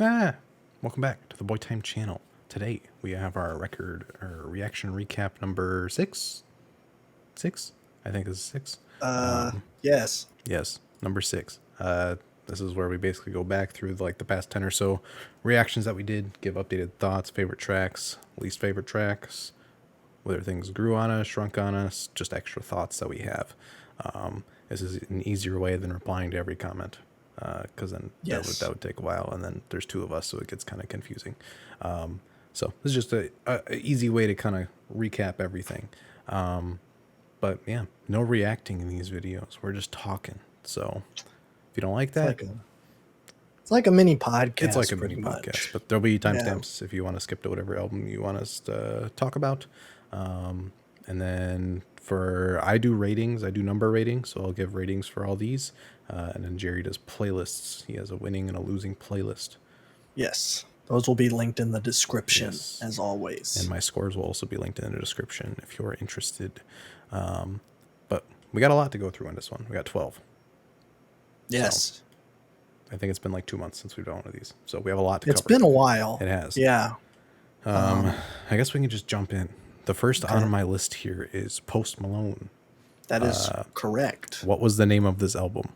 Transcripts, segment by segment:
Welcome back to the Boy Time channel. Today we have our reaction recap number 6. 6? I think this is 6. Yes. Yes, number 6. This is where we basically go back through like the past 10 or so reactions that we did, give updated thoughts, favorite tracks, least favorite tracks, whether things grew on us, shrunk on us, just extra thoughts that we have. This is an easier way than replying to every comment, because then that would take a while, and then there's 2 of us, so it gets kind of confusing. So this is just a easy way to kind of recap everything. But yeah, no reacting in these videos. We're just talking. So if you don't like that, it's like a mini podcast. It's like a mini podcast, but there'll be timestamps if you want to skip to whatever album you want us to talk about. And then I do ratings, I do number ratings, so I'll give ratings for all these. And then Jerry does playlists. He has a winning and a losing playlist. Yes. Those will be linked in the description, as always. And my scores will also be linked in the description if you're interested. But we got a lot to go through on this one. We got 12. Yes. So I think it's been like 2 months since we've done one of these. So we have a lot to cover. It's been a while. It has. Yeah. I guess we can just jump in. The first on my list here is Post Malone. That is correct. What was the name of this album?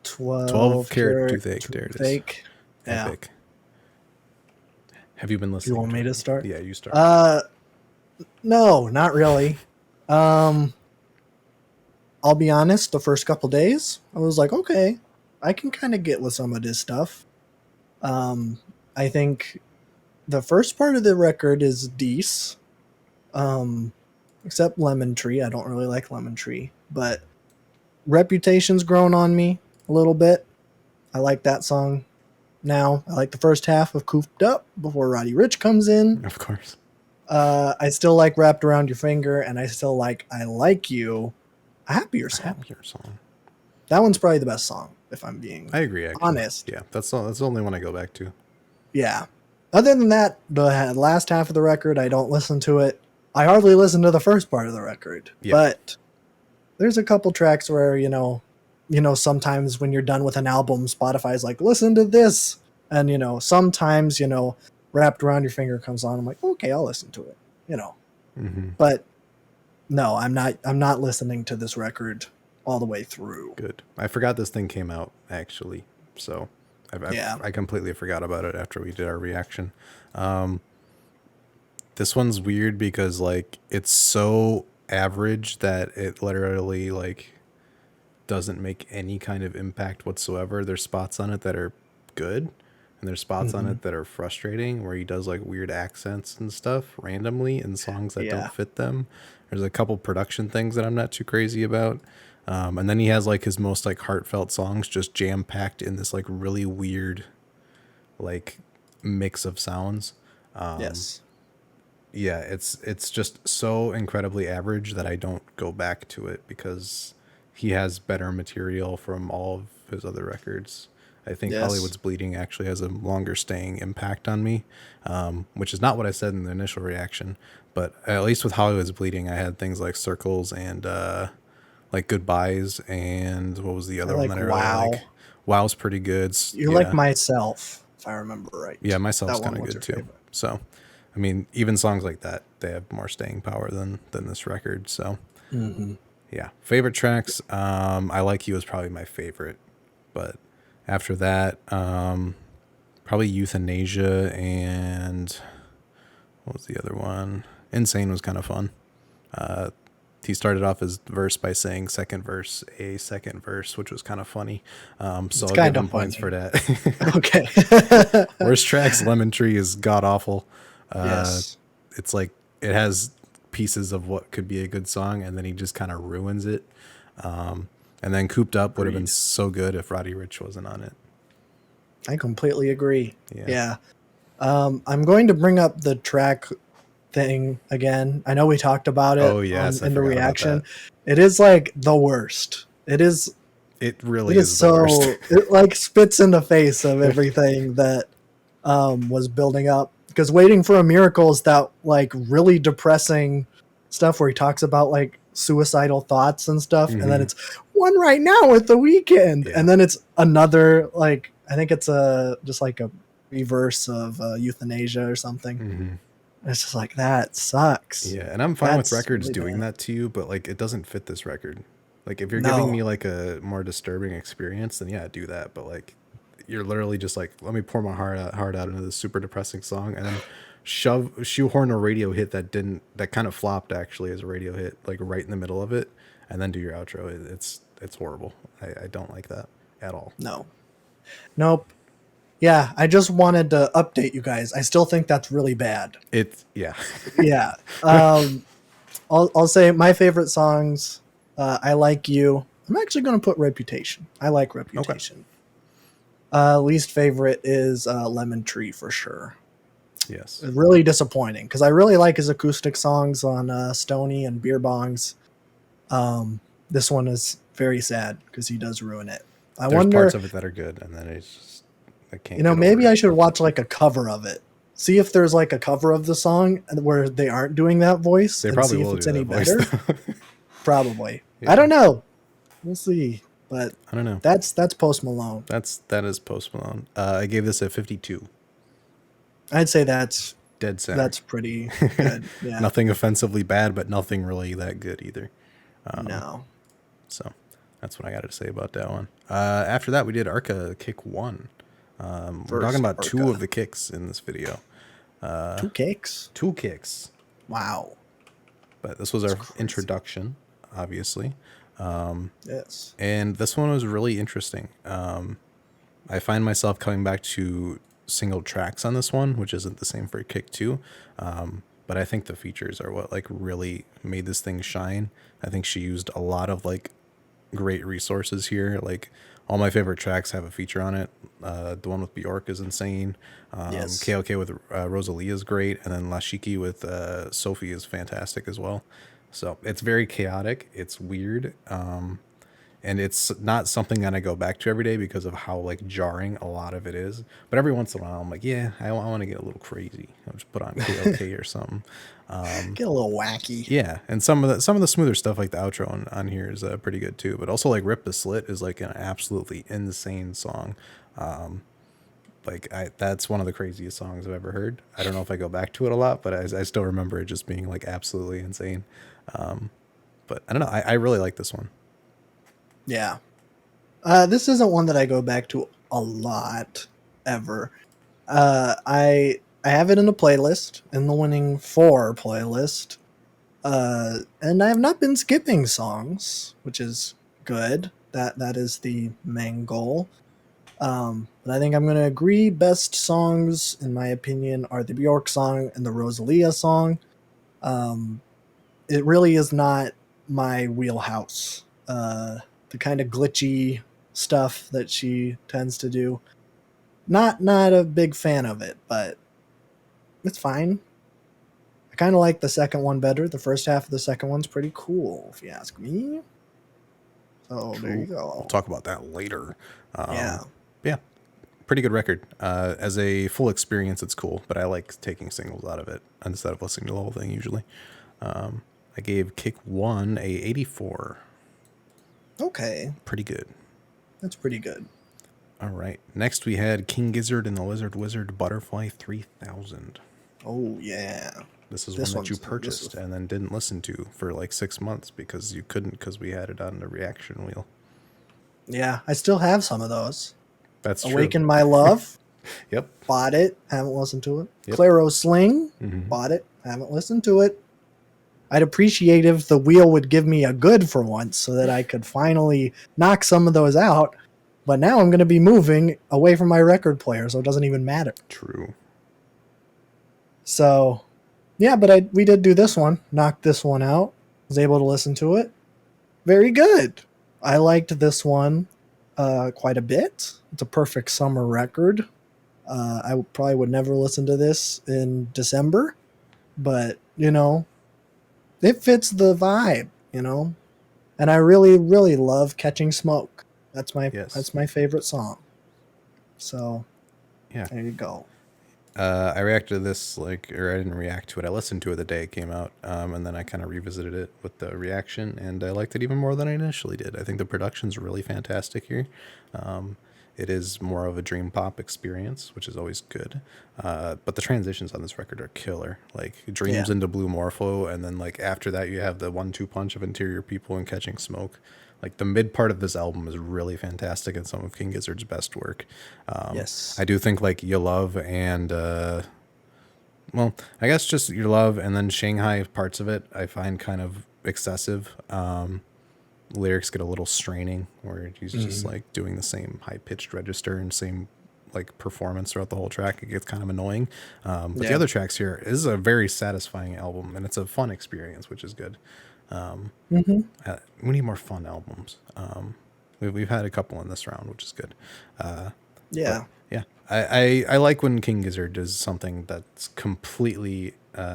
12 Karat Toothache. There it is. Yeah. Epic. Have you been listening? You want me to start? Yeah, you start. No, not really. I'll be honest, the first couple days, I was like, okay, I can kind of get with some of this stuff. I think the first part of the record is decent. Except Lemon Tree. I don't really like Lemon Tree, but Reputation's grown on me a little bit. I like that song now. I like the first half of Cooped Up before Roddy Ricch comes in. Of course. I still like Wrapped Around Your Finger, and I still like I Like You, a happier song. That one's probably the best song, if I'm being honest. Yeah, that's the only one I go back to. Yeah. Other than that, the last half of the record, I don't listen to it. I hardly listen to the first part of the record. Yep. But there's a couple tracks where, you know, sometimes when you're done with an album, Spotify's like, listen to this. And, sometimes, Wrapped Around Your Finger comes on. I'm like, okay, I'll listen to it, But no, I'm not listening to this record all the way through. Good. I forgot this thing came out, actually. So I completely forgot about it after we did our reaction. This one's weird because like it's so average that it literally like doesn't make any kind of impact whatsoever. There's spots on it that are good, and there's spots on it that are frustrating, where he does like weird accents and stuff randomly in songs that don't fit them. There's a couple production things that I'm not too crazy about. And then he has like his most like heartfelt songs just jam packed in this like really weird like mix of sounds. Yeah, it's just so incredibly average that I don't go back to it because he has better material from all of his other records. I think Hollywood's Bleeding actually has a longer staying impact on me, which is not what I said in the initial reaction. But at least with Hollywood's Bleeding, I had things like Circles and like Goodbyes, and what was the other one that I really like? Wow's pretty good. You like Myself, if I remember right. Yeah, Myself's kind of good too. Favorite. So, I mean, even songs like that, they have more staying power than this record. So, yeah. Favorite tracks, I Like You is probably my favorite. But after that, probably Euthanasia and what was the other one? Insane was kind of fun. He started off his verse by saying second verse, which was kind of funny. So I'll give him points for that. Okay. Worst tracks, Lemon Tree is god awful. It's like it has pieces of what could be a good song, and then he just kind of ruins it. And then Cooped Up would have been so good if Roddy Ricch wasn't on it. I completely agree. Yeah. I'm going to bring up the track thing again. I know we talked about it in the reaction. It is like the worst. It really is so the worst. It like spits in the face of everything that was building up, because Waiting for a Miracle is that like really depressing stuff where he talks about like suicidal thoughts and stuff, and then it's One Right Now with The Weeknd, and then it's another like I think it's just like a reverse of euthanasia or something. Mm-hmm. It's just like, that sucks. Yeah, and I'm fine with records really doing that to you, but like it doesn't fit this record. Like if you're giving me like a more disturbing experience, then yeah, do that. But like you're literally just like, let me pour my heart out into this super depressing song, and then shoehorn a radio hit that kind of flopped actually as a radio hit, like right in the middle of it, and then do your outro. It's horrible. I don't like that at all. Nope. Yeah, I just wanted to update you guys. I still think that's really bad. Yeah. Yeah. I'll say my favorite songs. I Like You. I'm actually going to put Reputation. I like Reputation. Okay. Least favorite is Lemon Tree for sure. Yes. It's really disappointing because I really like his acoustic songs on Stony and Beer Bongs. This one is very sad because he does ruin it. There's parts of it that are good, and then it's just, I can't. Maybe I should watch like a cover of it. See if there's like a cover of the song where they aren't doing that voice. They probably will do that voice. Probably. Yeah. I don't know. We'll see. But I don't know. That's Post Malone. That is Post Malone. I gave this a 52. I'd say that's dead center. That's pretty good. Yeah. Nothing offensively bad, but nothing really that good either. No. So that's what I got to say about that one. After that, we did Arca Kick 1. We're talking about Arca. 2 of the kicks in this video. 2 kicks? 2 kicks. Wow. But this was our introduction, obviously. Yes. And this one was really interesting. I find myself coming back to single tracks on this one, which isn't the same for Kick 2. But I think the features are what like really made this thing shine. I think she used a lot of like great resources here. Like all my favorite tracks have a feature on it. The one with Bjork is insane. Yes. KOK with Rosalia is great. And then Lashiki with Sophie is fantastic as well. So it's very chaotic. It's weird. And it's not something that I go back to every day because of how like jarring a lot of it is. But every once in a while, I'm like, yeah, I want to get a little crazy. I'll just put on KOK or something. Get a little wacky. Yeah, and some of the smoother stuff like the outro on here is pretty good too. But also like Rip the Slit is like an absolutely insane song. That's one of the craziest songs I've ever heard. I don't know if I go back to it a lot, but I still remember it just being like absolutely insane. But I don't know. I really like this one. Yeah. This isn't one that I go back to a lot ever. I have it in a playlist, in the Winning 4 playlist. And I have not been skipping songs, which is good. That is the main goal. But I think I'm going to agree best songs, in my opinion, are the Bjork song and the Rosalia song. It really is not my wheelhouse. The kind of glitchy stuff that she tends to do. Not a big fan of it, but it's fine. I kind of like the second one better. The first half of the second one's pretty cool, if you ask me. So there you go. We'll talk about that later. Yeah. Pretty good record. As a full experience, it's cool, but I like taking singles out of it instead of listening to the whole thing usually. I gave Kick 1 a 84. Okay. Pretty good. That's pretty good. All right. Next we had King Gizzard and the Lizard Wizard Butterfly 3000. Oh, yeah. This is one that you purchased and then didn't listen to for like 6 months because you couldn't because we had it on the reaction wheel. Yeah, I still have some of those. That's Awaken My Love. Yep. Bought it. Haven't listened to it. Yep. Claro Sling. Mm-hmm. Bought it. Haven't listened to it. I'd appreciate if the wheel would give me a good for once so that I could finally knock some of those out. But now I'm going to be moving away from my record player, so it doesn't even matter. True. So, yeah, but we did do this one. Knocked this one out. Was able to listen to it. Very good. I liked this one quite a bit. It's a perfect summer record. I probably would never listen to this in December. But, it fits the vibe, and I really, really love Catching Smoke. That's my favorite song. So, yeah, there you go. I reacted to this I didn't react to it. I listened to it the day it came out, and then I kind of revisited it with the reaction, and I liked it even more than I initially did. I think the production's really fantastic here. It is more of a dream pop experience, which is always good. But the transitions on this record are killer. Like Dreams into Blue Morpho, and then like after that you have the 1-2 punch of Interior People and Catching Smoke. Like the mid part of this album is really fantastic and some of King Gizzard's best work. Yes. I do think like You Love and well, I guess just Your Love and then Shanghai parts of it I find kind of excessive. Lyrics get a little straining where he's just like doing the same high-pitched register and same like performance throughout the whole track. It gets kind of annoying. But the other tracks here, this is a very satisfying album and it's a fun experience, which is good. We need more fun albums. We've had a couple in this round, which is good. Yeah. I like when King Gizzard does something that's completely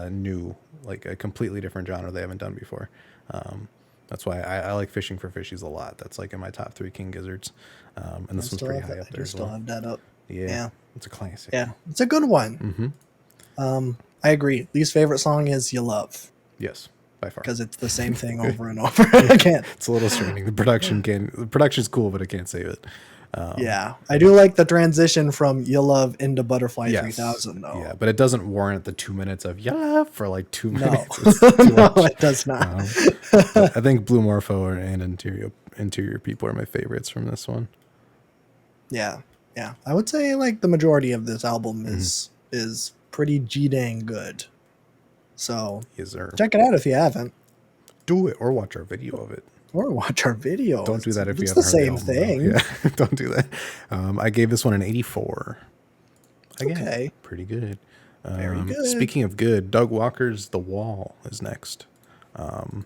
new, like a completely different genre they haven't done before. That's why I like Fishing for Fishies a lot. That's like in my top 3 King Gizzards. And this one's pretty high up there. I still have that up. Yeah. It's a classic. Yeah. It's a good one. I agree. Least favorite song is You Love. Yes, by far. Because it's the same thing over and over again. It's a little straining. The production's cool, but it can't save it. Yeah. I do like the transition from You Love into Butterfly 3000 though. Yeah, but it doesn't warrant the 2 minutes of You Love for like 2 minutes. No, it does not. I think Blue Morpho and Interior People are my favorites from this one. Yeah. Yeah. I would say like the majority of this album is pretty G-dang good. So check it out if you haven't. Do it or watch our video of it. Or watch our video. Don't do that if you haven't heard the same thing. Yeah, don't do that. I gave this one an 84. Again, okay. Pretty good. Very good. Speaking of good, Doug Walker's The Wall is next. Do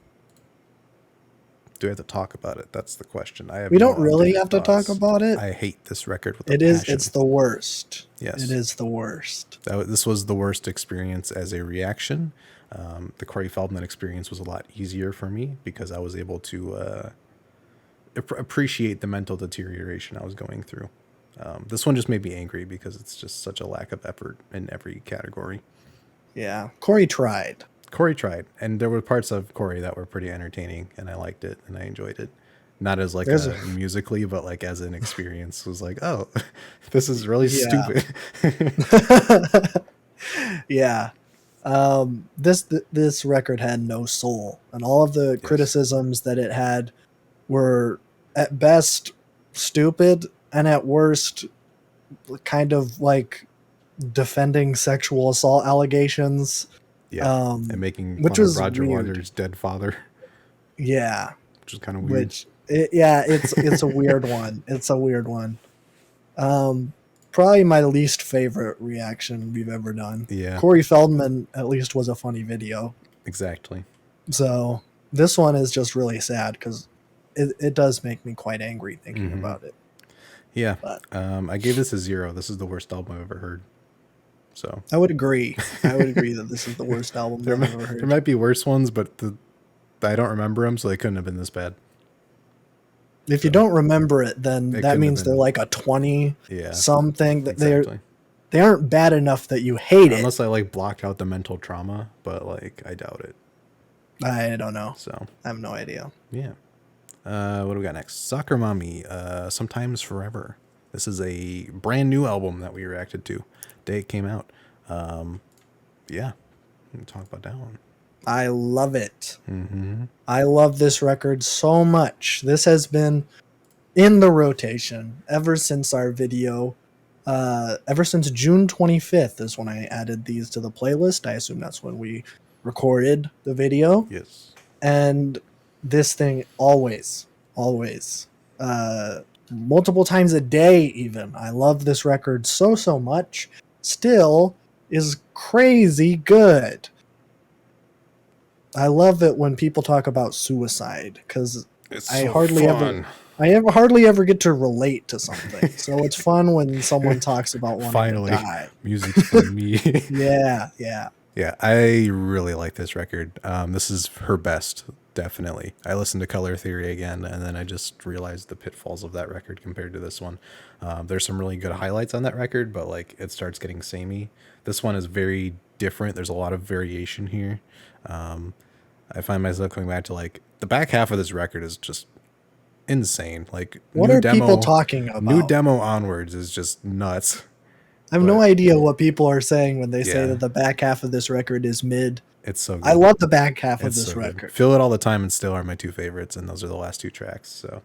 we have to talk about it? That's the question. We don't really have to talk about it. I hate this record with passion. It's the worst. Yes. It is the worst. This was the worst experience as a reaction. The Corey Feldman experience was a lot easier for me because I was able to appreciate the mental deterioration I was going through. This one just made me angry because it's just such a lack of effort in every category. Yeah. Corey tried. And there were parts of Corey that were pretty entertaining and I liked it and I enjoyed it. Not as like musically, but like as an experience. It was like, oh, this is really stupid. Yeah. This record had no soul, and all of the criticisms that it had were at best stupid and at worst kind of like defending sexual assault allegations. Yeah, and making fun of Roger Waters' dead father. Yeah, which is kind of weird. It's a weird one. It's a weird one. Probably my least favorite reaction we've ever done. Yeah. Corey Feldman at least was a funny video. Exactly. So this one is just really sad because it does make me quite angry thinking about it. Yeah. But, I gave this a 0. This is the worst album I've ever heard. So I would agree. that this is the worst album I've ever heard. There might be worse ones, but I don't remember them, so they couldn't have been this bad. If you don't remember it, then that means they're like a 20 something. That they aren't bad enough that you hate it. Unless I like blocked out the mental trauma, but like I doubt it. I don't know. So I have no idea. Yeah. What do we got next? Soccer Mommy, Sometimes Forever. This is a brand new album that we reacted to. Day it came out. Yeah. We can talk about that one. I love it. I love this record so much. This has been in the rotation ever since our video. Ever since June 25th is when I added these to the playlist. I assume that's when we recorded the video. Yes. And this thing always, multiple times a day even. I love this record so much. Still is crazy good. I love it when people talk about suicide because I hardly ever get to relate to something. So it's fun when someone talks about wanting to die. Music's for me. Yeah. I really like this record. This is her best, definitely. I listened to Color Theory again, and then I just realized the pitfalls of that record compared to this one. There's some really good highlights on that record, but like it starts getting samey. This one is very different. There's a lot of variation here. I find myself coming back to like the back half of this record is just insane. Like what are people talking about? New demo onwards is just nuts. I have no idea what people are saying when they say that the back half of this record is mid. It's so good. I love the back half of this record. Good. Feel It All the Time and Still are my two favorites, and those are the last two tracks. So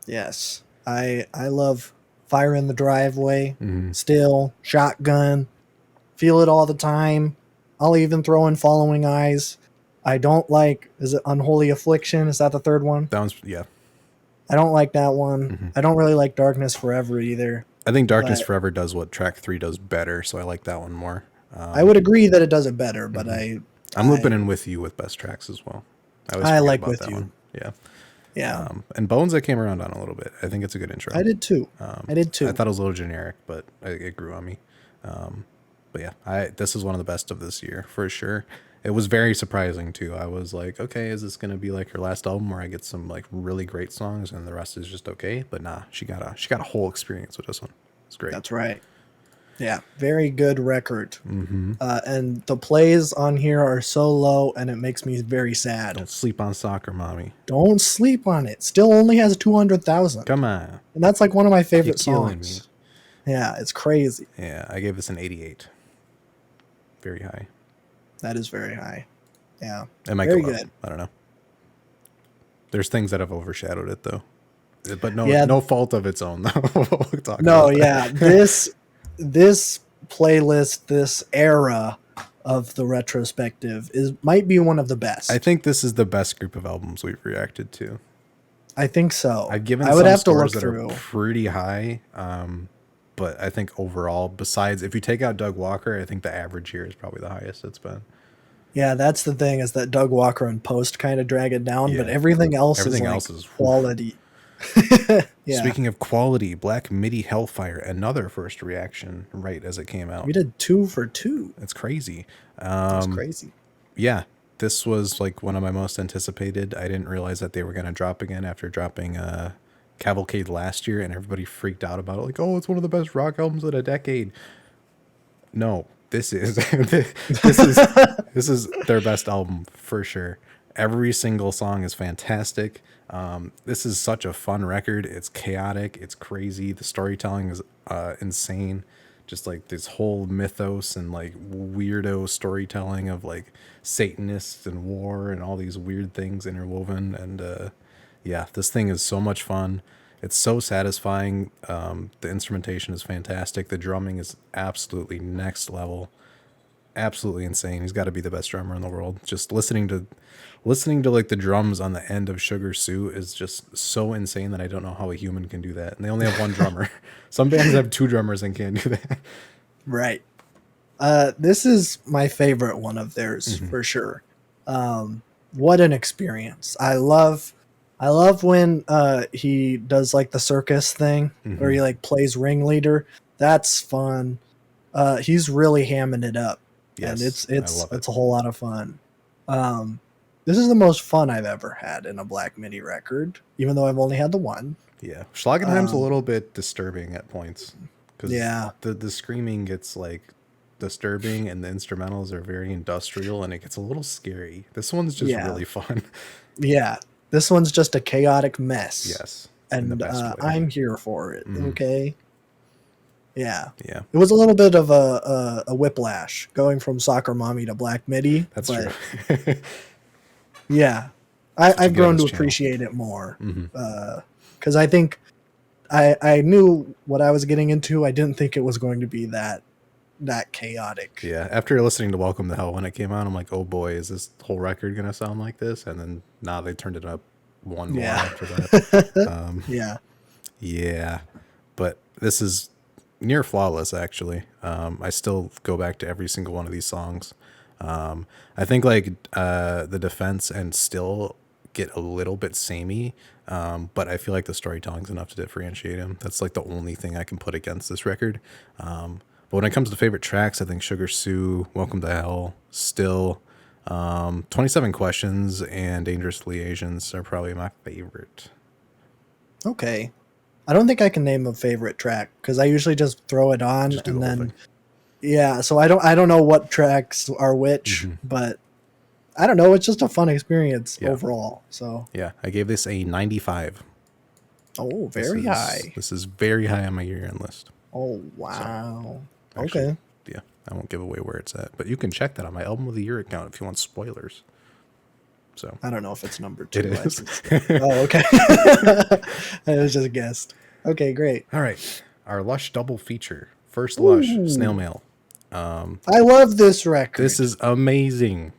yes, I love Fire in the Driveway, Still, Shotgun, Feel It All the Time. I'll even throw in Following Eyes. I don't like, is it Unholy Affliction? Is that the third one? That one's, yeah. I don't like that one. I don't really like Darkness Forever either. I think Darkness Forever does what track 3 does better, so I like that one more. I would agree that it does it better, but I'm looping in With You with best tracks as well. I like With You. One. Yeah. Yeah. And Bones I came around on a little bit. I think it's a good intro. I did too. I thought it was a little generic, but it grew on me. But yeah, this is one of the best of this year for sure. It was very surprising too. I was like, okay, is this gonna be like her last album where I get some like really great songs and the rest is just okay? But nah, she got a whole experience with this one. It's great. That's right. Yeah, very good record. And the plays on here are so low, and it makes me very sad. Don't sleep on Soccer Mommy. Don't sleep on it. Still only has 200,000. Come on. And that's like one of my favorite songs. Yeah, it's crazy. Yeah, I gave this an 88. Very high. That is very high. Yeah. It might go up. I don't know. There's things that have overshadowed it though. But no fault of its own though. This playlist, this era of the retrospective might be one of the best. I think this is the best group of albums we've reacted to. I think so. I've given I would have to look through. Pretty high. But I think overall, besides if you take out Doug Walker, I think the average here is probably the highest it's been. Yeah, that's the thing, is that Doug Walker and Post kind of drag it down, but everything else is quality. Yeah. Speaking of quality, Black Midi Hellfire, another first reaction right as it came out. We did 2 for 2. It's crazy. It's crazy. Yeah, this was like one of my most anticipated. I didn't realize that they were going to drop again after dropping Cavalcade last year, and everybody freaked out about it. Like, oh, it's one of the best rock albums in a decade. No, this is this is their best album for sure. Every single song is fantastic. This is such a fun record. It's chaotic. It's crazy. The storytelling is insane. Just like this whole mythos and like weirdo storytelling of like Satanists and war and all these weird things interwoven. And yeah, this thing is so much fun. It's so satisfying. The instrumentation is fantastic. The drumming is absolutely next level. Absolutely insane. He's got to be the best drummer in the world. Just listening to like the drums on the end of Sugar Sue is just so insane that I don't know how a human can do that. And they only have one drummer. Some bands have 2 drummers and can't do that. Right. This is my favorite one of theirs for sure. What an experience. I love when he does like the circus thing where he like plays ringleader. That's fun. He's really hamming it up. Yes, and it's a whole lot of fun. This is the most fun I've ever had in a Black Midi record, even though I've only had the one. Yeah, Schlagenheim's a little bit disturbing at points because the screaming gets like disturbing and the instrumentals are very industrial and it gets a little scary. This one's just really fun. Yeah, this one's just a chaotic mess. Yes, and I'm here for it. Okay. Yeah. Yeah. It was a little bit of a whiplash going from Soccer Mommy to Black Midi. That's true. Yeah. I've grown to appreciate it more. Because I think I knew what I was getting into. I didn't think it was going to be that chaotic. Yeah. After listening to Welcome to Hell when it came out, I'm like, oh boy, is this whole record going to sound like this? And then they turned it up one more after that. Yeah. But this is near flawless, actually. I still go back to every single one of these songs. I think like the Defense and Still get a little bit samey, but I feel like the storytelling's enough to differentiate them. That's like the only thing I can put against this record. But when it comes to favorite tracks, I think Sugar Sue, Welcome to Hell, Still, 27 Questions, and Dangerously Asians are probably my favorite. Okay. I don't think I can name a favorite track because I usually just throw it on and then so I don't know what tracks are which, but I don't know, it's just a fun experience overall. So yeah, I gave this a 95. Oh, very high. This is very high on my year-end list. Oh, wow. So, actually, okay. Yeah, I won't give away where it's at, but you can check that on my album of the year account if you want spoilers. So I don't know if it's number 2. It is. Oh, okay. I was just guessed. Okay, great. All right. Our Lush double feature. First Lush, Snail Mail. I love this record. This is amazing.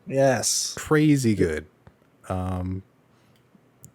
Yes. Crazy good.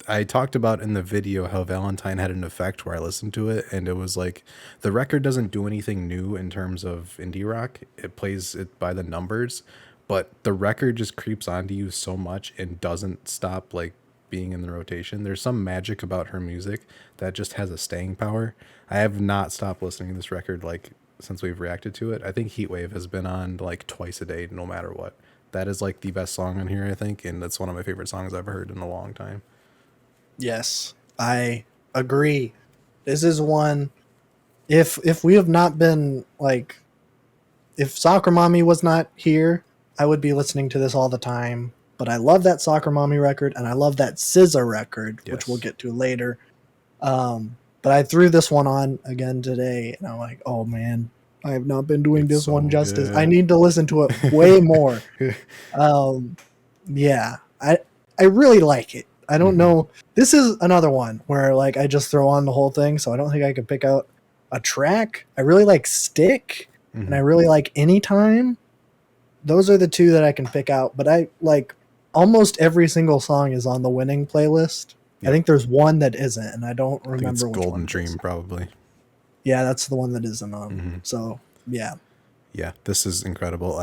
I talked about in the video how Valentine had an effect where I listened to it, and it was like the record doesn't do anything new in terms of indie rock. It plays it by the numbers, but the record just creeps onto you so much and doesn't stop like being in the rotation. There's some magic about her music that just has a staying power. I have not stopped listening to this record like since we've reacted to it. I think Heatwave has been on like twice a day, no matter what. That is like the best song on here, I think, and that's one of my favorite songs I've heard in a long time. Yes, I agree. This is one. If we have not been like, if Soccer Mommy was not here, I would be listening to this all the time. But I love that Soccer Mommy record, and I love that SZA record, which we'll get to later. But I threw this one on again today, and I'm like, oh man, I have not been doing this one justice. Good. I need to listen to it way more. Yeah, I really like it. I don't know. This is another one where like I just throw on the whole thing, so I don't think I could pick out a track. I really like Stick, and I really like Anytime. Those are the two that I can pick out, but I like almost every single song is on the winning playlist. Yep. I think there's one that isn't, and I don't remember which Golden one Dream, probably. Yeah, that's the one that isn't on. So, yeah. Yeah, this is incredible.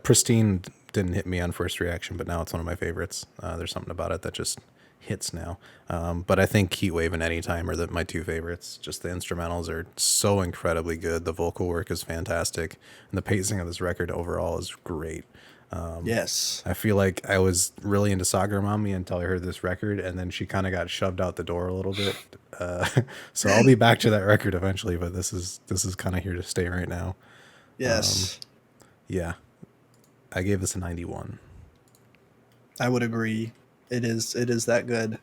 Pristine didn't hit me on first reaction, but now it's one of my favorites. There's something about it that just hits now. But I think Heatwave and Anytime are my 2 favorites. Just the instrumentals are so incredibly good. The vocal work is fantastic. And the pacing of this record overall is great. Yes. I feel like I was really into Soccer Mommy until I heard this record, and then she kind of got shoved out the door a little bit. So I'll be back to that record eventually, but this is kind of here to stay right now. Yes. Yeah. I gave this a 91. I would agree. It is that good.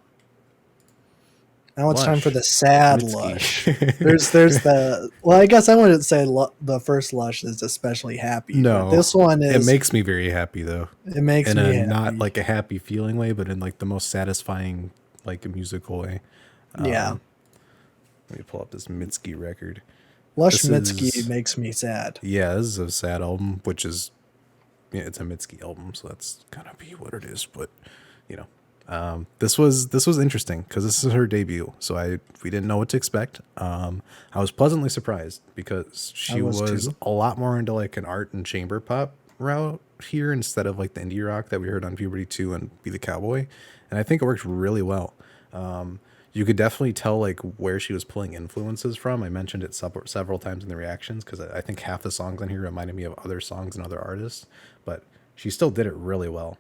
Now it's time for the sad Mitski. Lush. There's the, well, I guess I wouldn't say the first Lush is especially happy. No, this one is. It makes me very happy though. It makes me happy. Not like a happy feeling way, but in like the most satisfying, like a musical way. Yeah. Let me pull up this Mitski record. Lush Mitski makes me sad. Yeah, this is a sad album, which is, yeah, it's a Mitski album, so that's gonna be what it is. But you know. This was interesting because this is her debut, so we didn't know what to expect. I was pleasantly surprised because she was a lot more into like an art and chamber pop route here instead of like the indie rock that we heard on Puberty 2 and Be the Cowboy, and I think it worked really well. You could definitely tell like where she was pulling influences from. I mentioned it several times in the reactions because I think half the songs on here reminded me of other songs and other artists, but she still did it really well.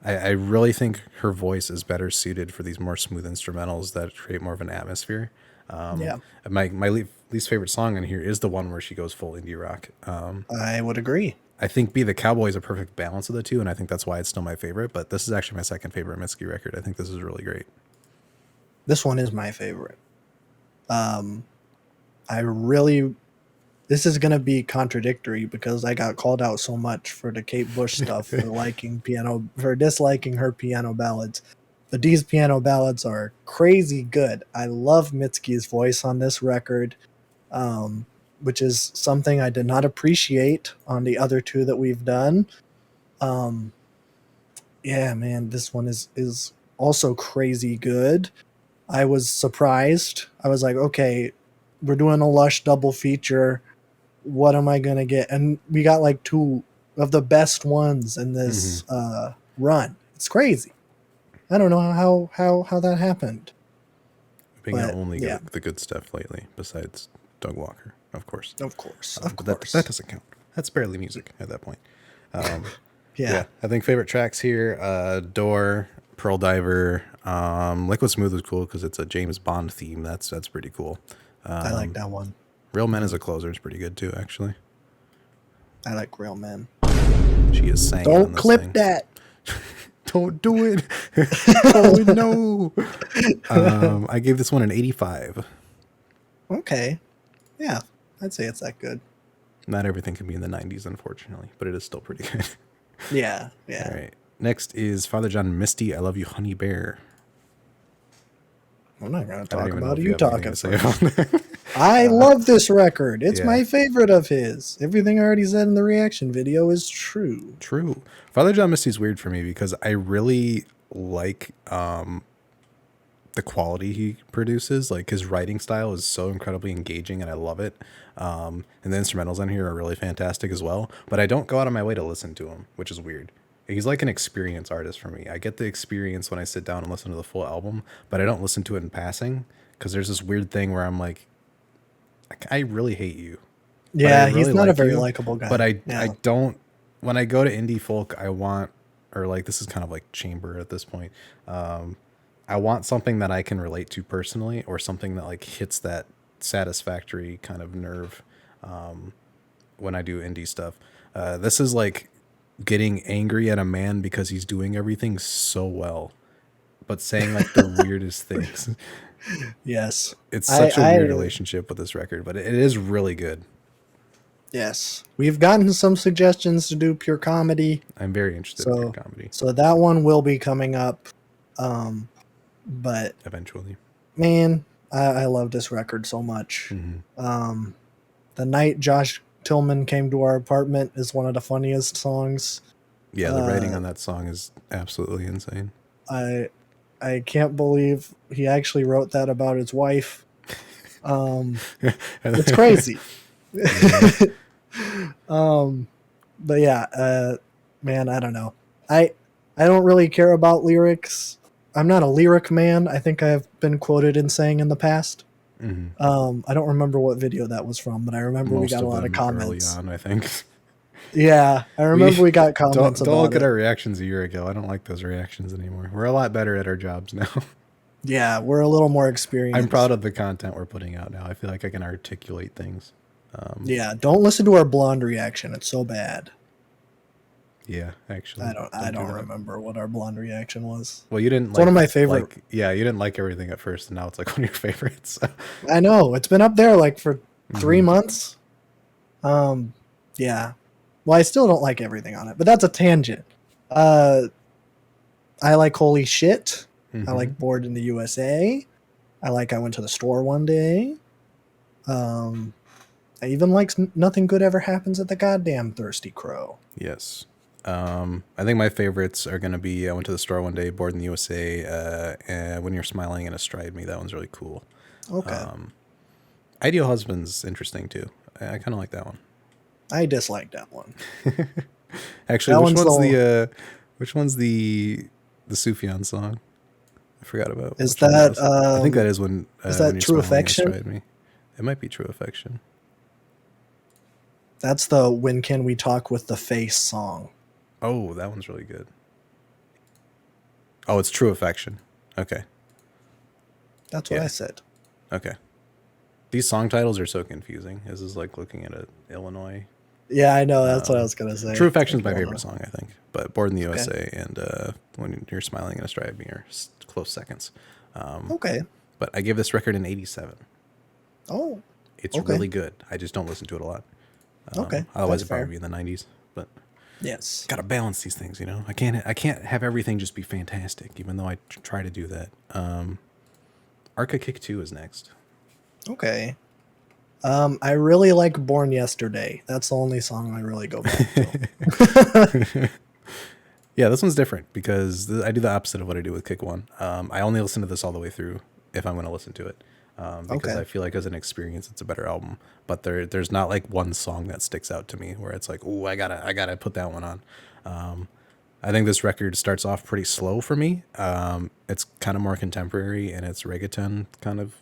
I really think her voice is better suited for these more smooth instrumentals that create more of an atmosphere. My least favorite song on here is the one where she goes full indie rock. I would agree. I think Be the Cowboy is a perfect balance of the two, and I think that's why it's still my favorite. But this is actually my second favorite Mitski record. I think this is really great. This one is my favorite. This is going to be contradictory because I got called out so much for the Kate Bush stuff for disliking her piano ballads. But these piano ballads are crazy good. I love Mitski's voice on this record, which is something I did not appreciate on the other 2 that we've done. Yeah, man, this one is also crazy good. I was surprised. I was like, okay, we're doing a Lush double feature. What am I going to get? And we got like 2 of the best ones in this run. It's crazy. I don't know how that happened. We've been only the good stuff lately, besides Doug Walker, of course. Of course. That doesn't count. That's barely music at that point. Yeah. I think favorite tracks here, Door, Pearl Diver, Liquid Smooth is cool because it's a James Bond theme. That's pretty cool. I like that one. Real Men as a closer is pretty good too, actually. I like Real Men. She is sang. Don't clip that. Don't do it. Oh no. I gave this one an 85. Okay. Yeah, I'd say it's that good. Not everything can be in the 90s, unfortunately, but it is still pretty good. Yeah. All right. Next is Father John Misty, I Love You, Honey Bear. I'm not going to talk about it. You You talk it first. I love this record. It's my favorite of his. Everything I already said in the reaction video is true. True. Father John Misty's weird for me because I really like the quality he produces. Like his writing style is so incredibly engaging and I love it. And the instrumentals on here are really fantastic as well. But I don't go out of my way to listen to him, which is weird. He's like an experience artist for me. I get the experience when I sit down and listen to the full album, but I don't listen to it in passing because there's this weird thing where I'm like, I really hate you. Yeah, really he's not a very likable guy. But I don't, when I go to indie folk, I want, or like this is kind of like chamber at this point. I want something that I can relate to personally or something that like hits that satisfactory kind of nerve when I do indie stuff. This is like getting angry at a man because he's doing everything so well, but saying like the weirdest things. Yes. It's such a weird relationship with this record, but it is really good. Yes. We've gotten some suggestions to do pure comedy. I'm very interested in pure comedy. So that one will be coming up. But eventually, man, I love this record so much. Mm-hmm. The night Josh Tillman came to our apartment is one of the funniest songs. Yeah, the writing on that song is absolutely insane. I can't believe he actually wrote that about his wife. It's crazy. But yeah, man, I don't know. I don't really care about lyrics. I'm not a lyric man. I think I've been quoted in saying in the past. Mm-hmm. I don't remember what video that was from, but I remember we got a lot of comments. Early on, I think. Yeah, I remember we got comments. Don't look at our reactions a year ago. I don't like those reactions anymore. We're a lot better at our jobs now. Yeah, we're a little more experienced. I'm proud of the content we're putting out now. I feel like I can articulate things. Yeah, don't listen to our blonde reaction. It's so bad. Yeah, actually, I don't remember what our blonde reaction was. Well, you didn't. It's one of my favorite. You didn't like everything at first, and now it's like one of your favorites. I know it's been up there like for 3 months. Yeah. Well, I still don't like everything on it, but that's a tangent. I like Holy Shit. I like Bored in the USA. I Went to the Store One Day. I even like Nothing Good Ever Happens at the Goddamn Thirsty Crow. Yes. I think my favorites are going to be I Went to the Store One Day, Bored in the USA, and When You're Smiling and Astride Me. That one's really cool. Okay. Ideal Husband's interesting too. I kind of like that one. I dislike that one. Actually, which one's the Sufjan song? I forgot about. Is that? I think that is when. Is that when True Affection? Me. It might be True Affection. That's the When Can We Talk with the Face song. Oh, that one's really good. Oh, it's True Affection. Okay. That's what I said. Okay. These song titles are so confusing. This is like looking at an Illinois. Yeah, I know. That's what I was going to say. True Affection is my favorite song, I think. But Bored in the USA and When You're Smiling and Astride Me are close seconds. Okay. But I give this record an 87. Oh. It's really good. I just don't listen to it a lot. Okay. Otherwise, it'd probably be in the 90s. But yes, gotta balance these things, you know. I can't have everything just be fantastic, even though I try to do that. Arca Kick 2 is next. Okay. I really like Born Yesterday. That's the only song I really go back to. Yeah, this one's different because I do the opposite of what I do with Kick 1. I only listen to this all the way through if I'm going to listen to it. Because I feel like as an experience, it's a better album. But there's not like one song that sticks out to me where it's like, oh, I gotta put that one on. I think this record starts off pretty slow for me. It's kind of more contemporary and it's reggaeton kind of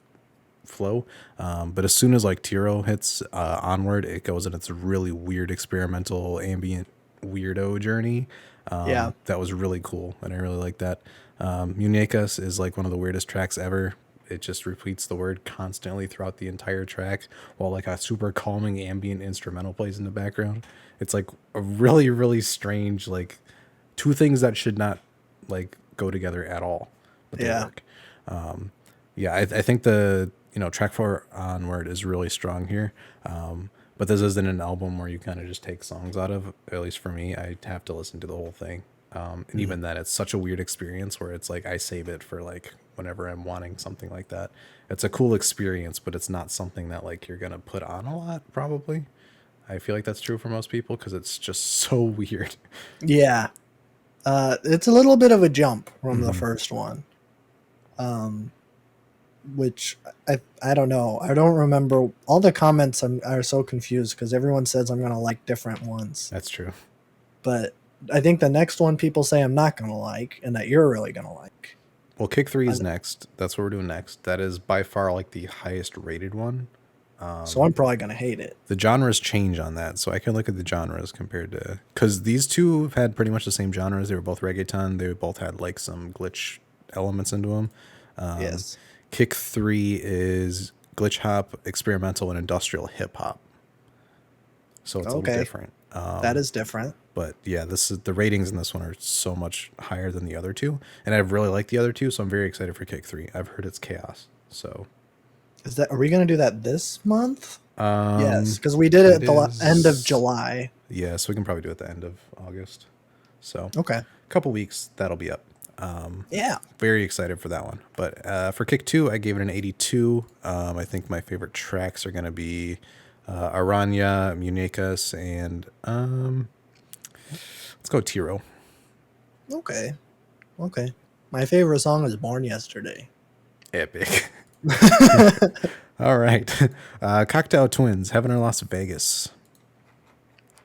flow. But as soon as like Tiro hits Onward, it goes in its really weird experimental ambient weirdo journey. That was really cool and I really like that. Muñecas is like one of the weirdest tracks ever. It just repeats the word constantly throughout the entire track while like a super calming ambient instrumental plays in the background. It's like a really, really strange, like two things that should not like go together at all, but they work. Yeah, I think the track 4 onward is really strong here. But this isn't an album where you kind of just take songs out of. At least for me, I have to listen to the whole thing. And even then, it's such a weird experience where it's like I save it for like whenever I'm wanting something like that. It's a cool experience, but it's not something that like you're gonna put on a lot. Probably, I feel like that's true for most people because it's just so weird. Yeah, it's a little bit of a jump from the first one. Which I don't know. I don't remember. All the comments are so confused because everyone says I'm going to like different ones. That's true. But I think the next one people say I'm not going to like and that you're really going to like. Well, Kick 3 is next. That's what we're doing next. That is by far like the highest rated one. So I'm probably going to hate it. The genres change on that. So I can look at the genres compared to... Because these two have had pretty much the same genres. They were both reggaeton. They both had like some glitch elements into them. Yes. Kick 3 is glitch hop, experimental, and industrial hip hop. So it's a little different. That is different. But yeah, the ratings in this one are so much higher than the other two, and I really like the other two, so I'm very excited for Kick 3. I've heard it's chaos. So, are we going to do that this month? Yes, because we did it at the end of July. Yeah, so we can probably do it at the end of August. So a couple weeks that'll be up. Yeah, very excited for that one. But for Kick 2, I gave it an 82. I think my favorite tracks are going to be Aranya, Muñecas, and let's go Tiro. Okay. My favorite song is Born Yesterday. Epic. All right. Cocteau Twins, Heaven or Las Vegas.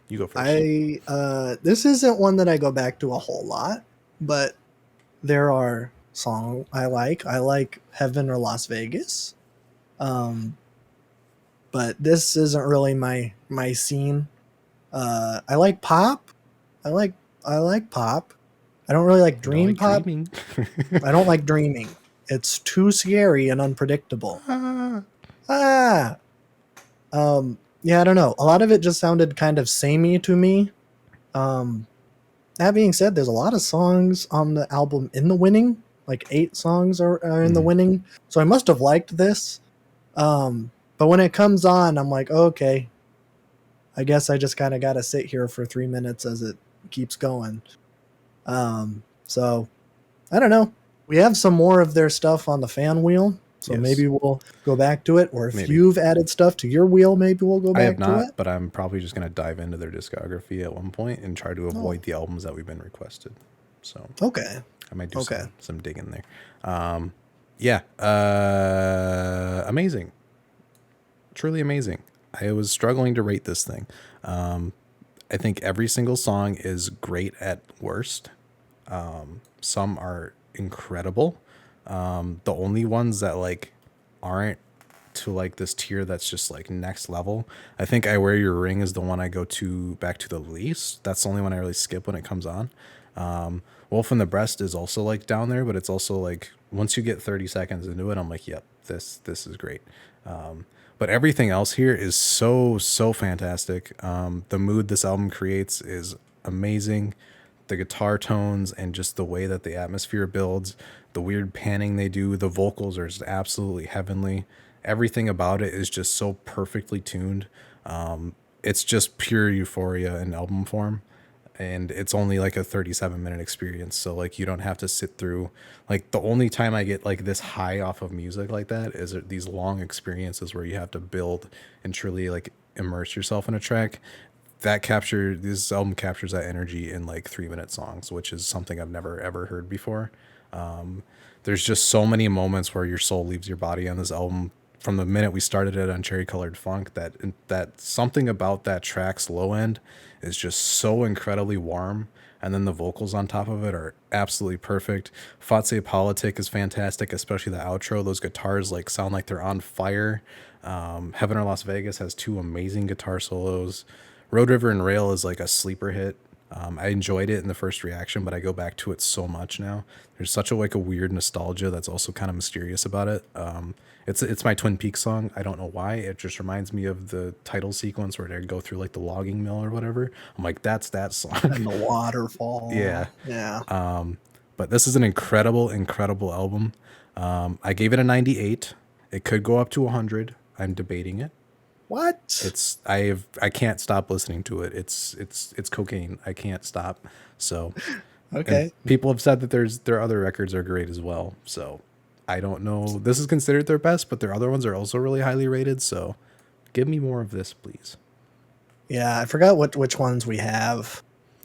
You go first. This isn't one that I go back to a whole lot, but there are songs I like. I like Heaven or Las Vegas. But this isn't really my scene. I like pop. I like pop. I don't really like dream pop. I don't like dreaming. It's too scary and unpredictable. Yeah, I don't know. A lot of it just sounded kind of samey to me. That being said, there's a lot of songs on the album in the winning. Like 8 songs are in the winning. So I must have liked this. But when it comes on, I'm like, okay, I guess I just kind of got to sit here for 3 minutes as it keeps going. So I don't know. We have some more of their stuff on the fan wheel. So maybe we'll go back to it. Or if you've added stuff to your wheel, maybe we'll go back to it. I have not, but I'm probably just going to dive into their discography at one point and try to avoid the albums that we've been requested. So I might do some digging there. Amazing. Truly amazing. I was struggling to rate this thing. I think every single song is great at worst. Some are incredible. The only ones that like aren't to like this tier that's just like next level. I think I Wear Your Ring is the one I go to back to the least. That's the only one I really skip when it comes on. Wolf in the Breast is also like down there, but it's also like once you get 30 seconds into it, I'm like, yep, this is great. But everything else here is so fantastic. The mood this album creates is amazing. The guitar tones and just the way that the atmosphere builds, the weird panning they do, the vocals are just absolutely heavenly. Everything about it is just so perfectly tuned. It's just pure euphoria in album form. And it's only like a 37-minute experience. So like you don't have to sit through, like the only time I get like this high off of music like that is these long experiences where you have to build and truly like immerse yourself in a track. This album captures that energy in like 3-minute songs, which is something I've never ever heard before. There's just so many moments where your soul leaves your body on this album. From the minute we started it on Cherry Colored Funk, that something about that track's low end is just so incredibly warm, and then the vocals on top of it are absolutely perfect. Fatse Politic is fantastic, especially the outro. Those guitars like sound like they're on fire. Heaven or Las Vegas has 2 amazing guitar solos. Road River and Rail is like a sleeper hit. I enjoyed it in the first reaction, but I go back to it so much now. There's such a weird nostalgia that's also kind of mysterious about it. It's my Twin Peaks song. I don't know why. It just reminds me of the title sequence where they go through like the logging mill or whatever. I'm like, that's that song. And the waterfall. Yeah. But this is an incredible, incredible album. I gave it a 98. It could go up to 100. I'm debating it. What? I can't stop listening to it. It's cocaine. I can't stop. So okay. People have said that their other records are great as well. So I don't know. This is considered their best, but their other ones are also really highly rated. So give me more of this, please. Yeah, I forgot which ones we have.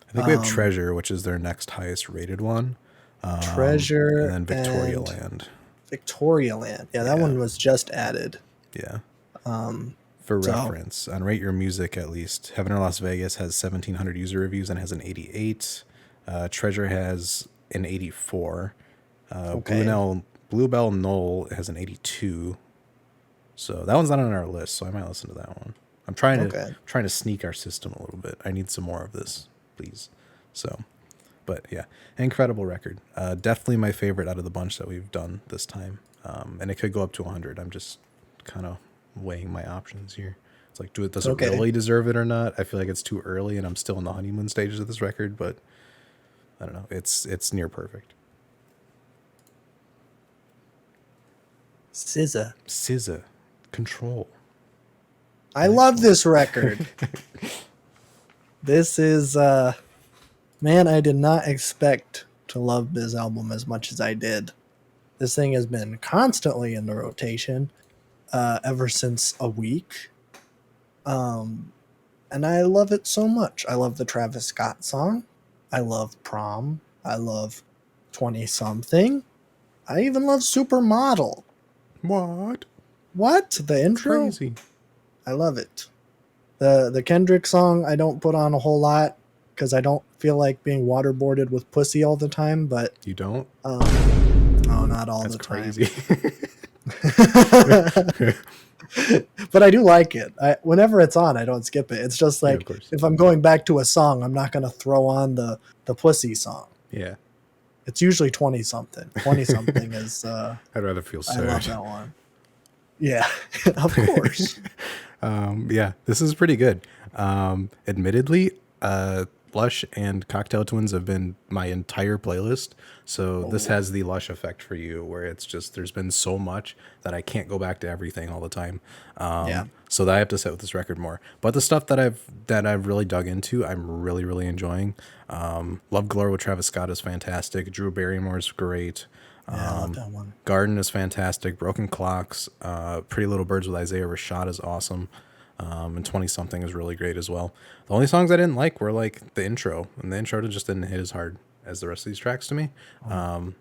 I think we have Treasure, which is their next highest rated one. Treasure and then Victoria Land. Victoria Land. Yeah, that one was just added. Yeah. For reference, on Rate Your Music, at least, Heaven or Las Vegas has 1,700 user reviews and has an 88. Treasure has an 84. Bluebell Knoll has an 82. So that one's not on our list, so I might listen to that one. I'm trying to sneak our system a little bit. I need some more of this, please. So, but yeah, incredible record. Definitely my favorite out of the bunch that we've done this time. And it could go up to 100. I'm just kind of weighing my options here. It's like, does it really deserve it or not? I feel like it's too early, and I'm still in the honeymoon stages of this record. But I don't know. It's near perfect. SZA. Ctrl. I love this record. This is man, I did not expect to love this album as much as I did. This thing has been constantly in the rotation ever since a week. And I love it so much. I love the Travis Scott song. I love Prom. I love 20 something. I even love Supermodel. What? The intro? Crazy. I love it. The Kendrick song I don't put on a whole lot because I don't feel like being waterboarded with pussy all the time, but you don't? No, not all the time. Crazy. But I do like it. Whenever it's on, I don't skip it. It's just like if I'm going back to a song, I'm not gonna throw on the pussy song. Yeah. It's usually 20 something. 20 something is I'd rather feel sad. I love that one. Yeah, of course. Yeah, this is pretty good. Admittedly, Lush and Cocteau Twins have been my entire playlist. So this has the Lush effect for you, where it's just there's been so much that I can't go back to everything all the time. So that I have to sit with this record more. But the stuff that I've really dug into, I'm really, really enjoying. Love Galore with Travis Scott is fantastic. Drew Barrymore's great. Yeah, I love that one. Garden is fantastic. Broken Clocks, Pretty Little Birds with Isaiah Rashad is awesome. And 20 something is really great as well. The only songs I didn't like were like the intro, and the intro just didn't hit as hard as the rest of these tracks to me. And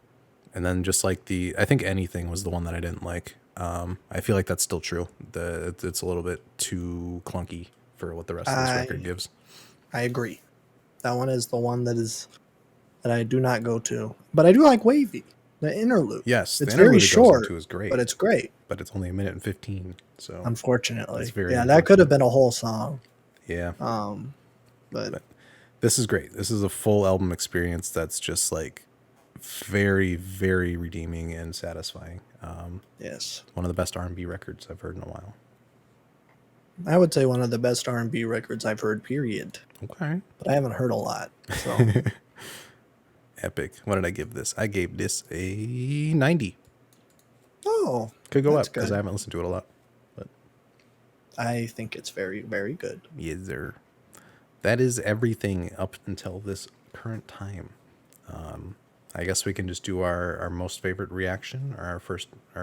then just like I think Anything was the one that I didn't like. I feel like that's still true. It's a little bit too clunky for what the rest of this record gives. I agree. That one is the one that I do not go to, but I do like Wavy. The interlude. Yes, it's very short. It goes into is great, but it's great. But it's only 1:15. So unfortunately, that could have been a whole song. Yeah. But this is great. This is a full album experience that's just like very, very redeeming and satisfying. Yes, one of the best R&B records I've heard in a while. I would say one of the best R&B records I've heard. Period. Okay. But I haven't heard a lot. So. Epic. What did I give this? I gave this a 90. Oh, could go up because I haven't listened to it a lot, but I think it's very, very good. Yes, sir. That is everything up until this current time. I guess we can just do our most favorite reaction, our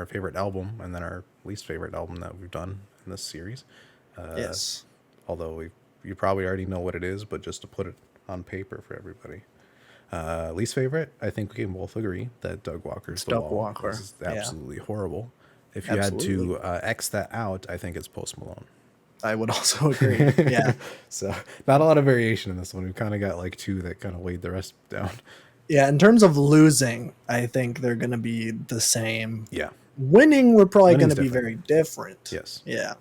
favorite album, and then our least favorite album that we've done in this series. Yes. Although you probably already know what it is, but just to put it on paper for everybody. Least favorite, I think we can both agree that Doug Walker's The Wall. This is absolutely horrible. If you had to X that out, I think it's Post Malone. I would also agree. Yeah. So not a lot of variation in this one. We've kind of got like two that kind of weighed the rest down. Yeah, in terms of losing, I think they're going to be the same. Yeah. Winning, we're probably going to be very different. Yes. Yeah.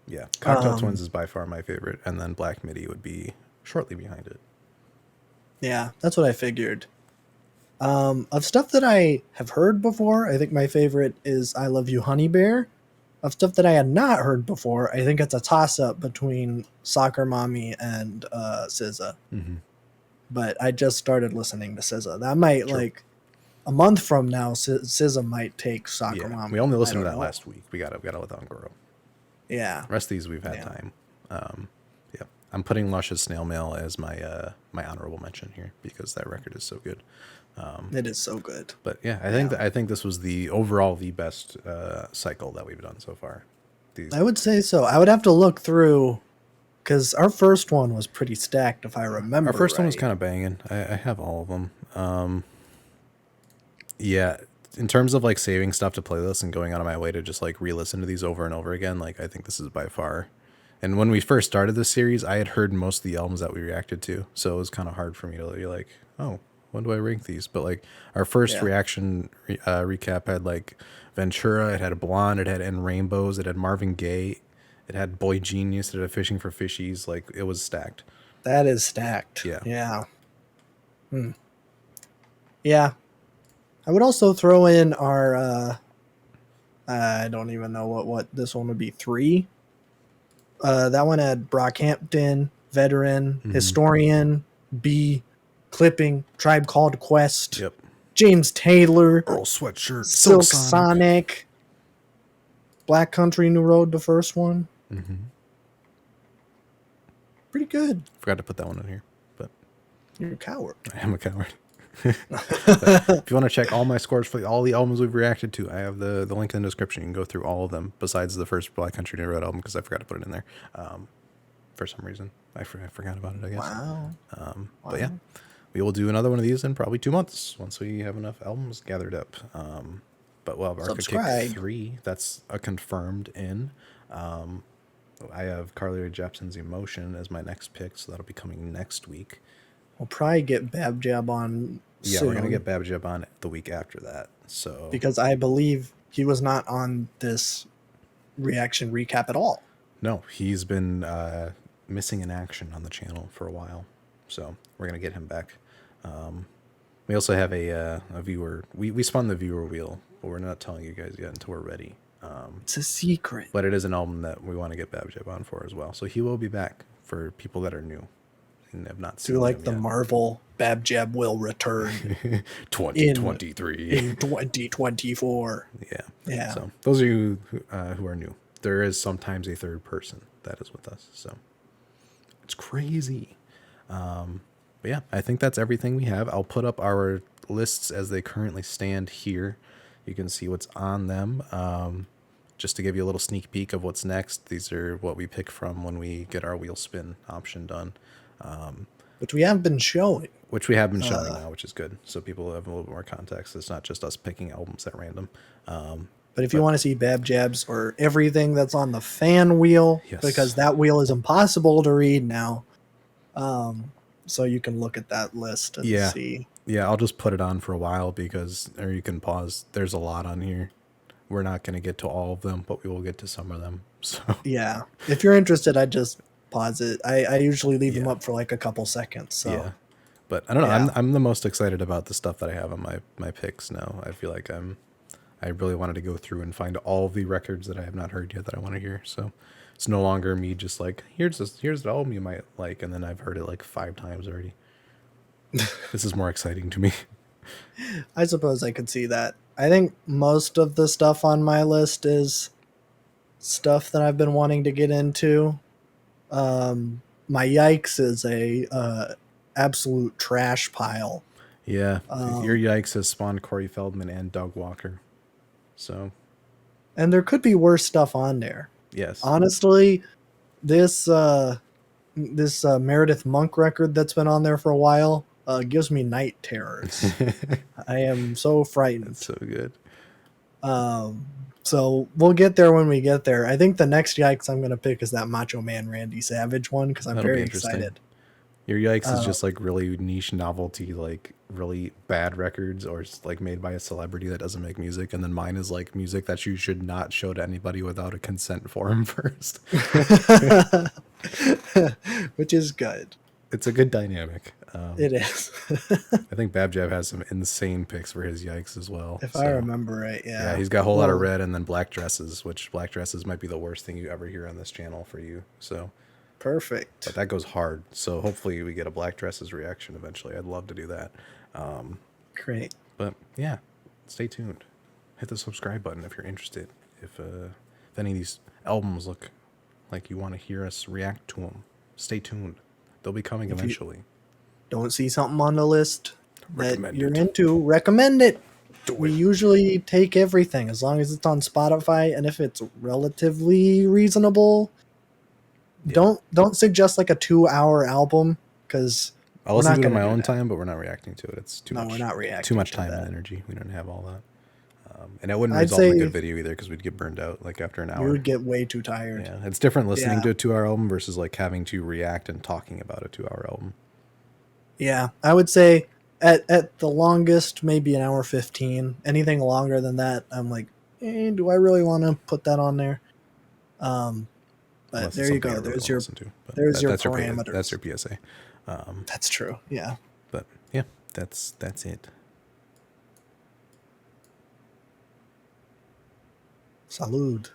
Yeah. Cocteau Twins is by far my favorite, and then Black Midi would be shortly behind it. Yeah, that's what I figured. Of stuff that I have heard before, I think my favorite is I Love You, Honey Bear. Of stuff that I had not heard before, I think it's a toss-up between Soccer Mommy and SZA. Mm-hmm. but I just started listening to SZA. That might like a month from now, SZA might take Soccer Mom. We only listened to that last week. We gotta let that one grow. Yeah. The rest of these we've had time. Yeah. I'm putting Lush's Snail Mail as my my honorable mention here because that record is so good. It is so good. But yeah, I think this was the overall the best cycle that we've done so far. I would say so. I would have to look through because our first one was pretty stacked, if I remember. Our first one was kind of banging. I have all of them. Yeah, in terms of like saving stuff to playlist and going out of my way to just like re-listen to these over and over again, like I think this is by far. And when we first started this series, I had heard most of the albums that we reacted to, so it was kind of hard for me to be like, oh, when do I rank these? But like our first reaction recap had like Ventura, it had a Blonde, it had N Rainbows, it had Marvin Gaye, it had Boy Genius, it had Fishing for Fishies. Like it was stacked. That is stacked. Yeah. Yeah. Yeah. I would also throw in our I don't even know what this one would be. 3. That one had Brockhampton, Veteran, Historian, B, Clipping, Tribe Called Quest, James Taylor, Earl Sweatshirt, Silk Sonic, Black Country New Road, the first one. Pretty good. Forgot to put that one in here, but you're a coward. I am a coward. If you want to check all my scores for all the albums we've reacted to, I have the link in the description. You can go through all of them besides the first Black Country New Road album because I forgot to put it in there for some reason. I forgot about it, I guess. Wow. But yeah, we will do another one of these in probably 2 months once we have enough albums gathered up. But we'll have Arca Kick 3. That's a confirmed in. I have Carly Rae Jepsen's Emotion as my next pick, so that'll be coming next week. We'll probably get Bab Jab on soon. We're going to get Bab Jab on the week after that. So because I believe he was not on this reaction recap at all. No, he's been missing in action on the channel for a while. So we're going to get him back. We also have a viewer. We spun the viewer wheel, but we're not telling you guys yet until we're ready. It's a secret. But it is an album that we want to get Bab Jab on for as well. So he will be back for people that are new and have not seen him like the yet. Marvel Bab Jab will return 2023 in 2024. Yeah. So those of you who are new, there is sometimes a third person that is with us. So it's crazy. But yeah, I think that's everything we have. I'll put up our lists as they currently stand here. You can see what's on them. Just to give you a little sneak peek of what's next, these are what we pick from when we get our wheel spin option done. Which we have been showing. Now, which is good. So people have a little bit more context. It's not just us picking albums at random. But if you want to see Bab Jabs or everything that's on the fan wheel, because that wheel is impossible to read now. So you can look at that list and see. Yeah, I'll just put it on for a while or you can pause. There's a lot on here. We're not going to get to all of them, but we will get to some of them. So yeah, if you're interested, I just pause it. I usually leave them up for like a couple seconds. So yeah, but I don't know. I'm the most excited about the stuff that I have on my picks now. I feel like I really wanted to go through and find all the records that I have not heard yet that I want to hear. So it's no longer me just like here's the album you might like, and then I've heard it like 5 times already. This is more exciting to me. I suppose I could see that. I think most of the stuff on my list is stuff that I've been wanting to get into. My Yikes is a absolute trash pile. Yeah, your Yikes has spawned Corey Feldman and Doug Walker. So, and there could be worse stuff on there. Yes, honestly, this Meredith Monk record that's been on there for a while gives me night terrors. I am so frightened. That's so good. So we'll get there when we get there. I think the next Yikes I'm going to pick is that Macho Man Randy Savage one because I'm very excited. Your Yikes is just like really niche novelty, like really bad records or like made by a celebrity that doesn't make music. And then mine is like music that you should not show to anybody without a consent form first. Which is good. It's a good dynamic. It is. I think Bab Jab has some insane picks for his Yikes as well. If I remember right, yeah. Yeah, he's got a whole lot of red and then Black Dresses, which Black Dresses might be the worst thing you ever hear on this channel for you. So Perfect. But that goes hard. So hopefully we get a Black Dresses reaction eventually. I'd love to do that. Great. But yeah, stay tuned. Hit the subscribe button if you're interested. If any of these albums look like you want to hear us react to them, stay tuned. They'll be coming eventually. Don't see something on the list that you're it. into, recommend it. We usually take everything as long as it's on Spotify, and if it's relatively reasonable. Yeah. Don't suggest like a 2-hour album, because I'll listen to it in my own time, but we're not reacting to it. It's too much. We're not reacting. Too much time and energy. We don't have all that. And it wouldn't result in a good video either, because we'd get burned out like after an hour. You would get way too tired. Yeah, it's different listening to a 2-hour album versus like having to react and talking about a 2-hour album. Yeah, I would say at the longest maybe an hour 15. Anything longer than that, I'm like, do I really want to put that on there? But there you go. There's your parameters. That's your PSA. That's true. Yeah. But yeah, that's it. Salud.